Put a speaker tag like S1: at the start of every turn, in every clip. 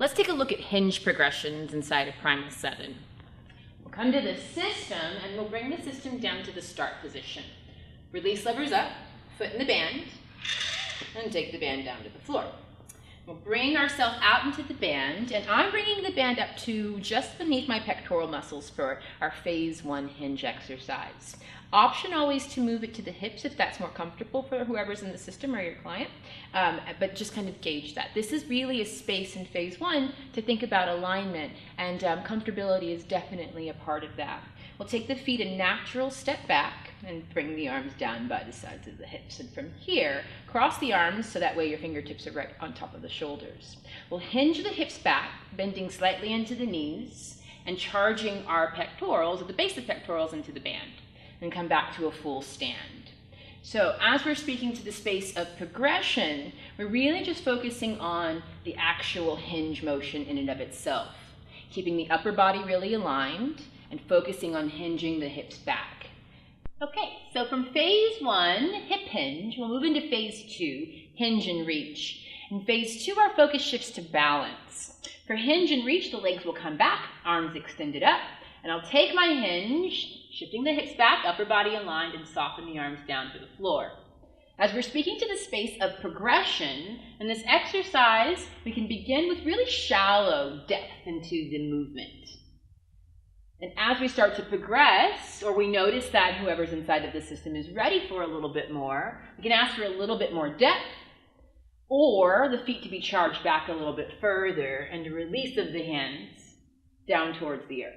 S1: let's take a look at hinge progressions inside of Primal 7. We'll come to the system and we'll bring the system down to the start position. Release levers up, foot in the band, and take the band down to the floor. We'll bring ourselves out into the band, and I'm bringing the band up to just beneath my pectoral muscles for our phase 1 hinge exercise. Option always to move it to the hips if that's more comfortable for whoever's in the system or your client, but just kind of gauge that. This is really a space in phase 1 to think about alignment, and comfortability is definitely a part of that. We'll take the feet a natural step back and bring the arms down by the sides of the hips. And from here, cross the arms so that way your fingertips are right on top of the shoulders. We'll hinge the hips back, bending slightly into the knees and charging our pectorals, at the base of the pectorals, into the band, and come back to a full stand. So as we're speaking to the space of progression, we're really just focusing on the actual hinge motion in and of itself, keeping the upper body really aligned and focusing on hinging the hips back. Okay, so from phase 1, hip hinge, we'll move into phase 2, hinge and reach. In phase 2, our focus shifts to balance. For hinge and reach, the legs will come back, arms extended up, and I'll take my hinge, shifting the hips back, upper body aligned, and soften the arms down to the floor. As we're speaking to the space of progression, in this exercise, we can begin with really shallow depth into the movement. And as we start to progress, or we notice that whoever's inside of the system is ready for a little bit more, we can ask for a little bit more depth, or the feet to be charged back a little bit further, and a release of the hands down towards the earth.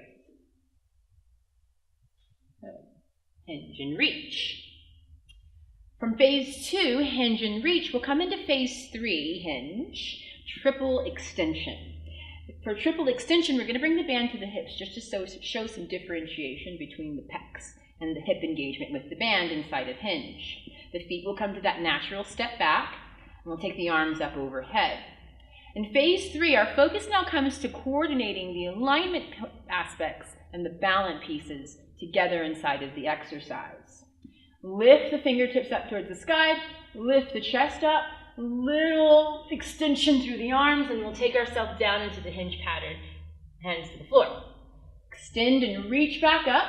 S1: So, hinge and reach. From phase 2, hinge and reach, we'll come into phase 3, hinge, triple extension. For triple extension, we're going to bring the band to the hips just to show some differentiation between the pecs and the hip engagement with the band inside of hinge. The feet will come to that natural step back, and we'll take the arms up overhead. In phase 3, our focus now comes to coordinating the alignment aspects and the balance pieces together inside of the exercise. Lift the fingertips up towards the sky, lift the chest up, little extension through the arms, and we'll take ourselves down into the hinge pattern, hands to the floor. Extend and reach back up,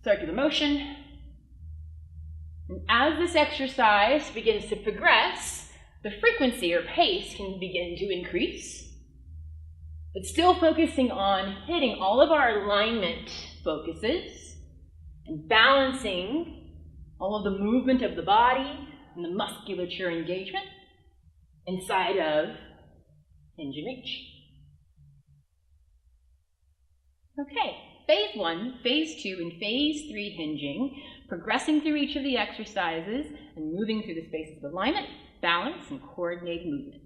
S1: circular motion. And as this exercise begins to progress, the frequency or pace can begin to increase, but still focusing on hitting all of our alignment focuses and balancing all of the movement of the body and the musculature engagement inside of hinge and reach. Okay, phase 1, phase 2, and phase 3 hinging, progressing through each of the exercises and moving through the spaces of alignment, balance, and coordinated movement.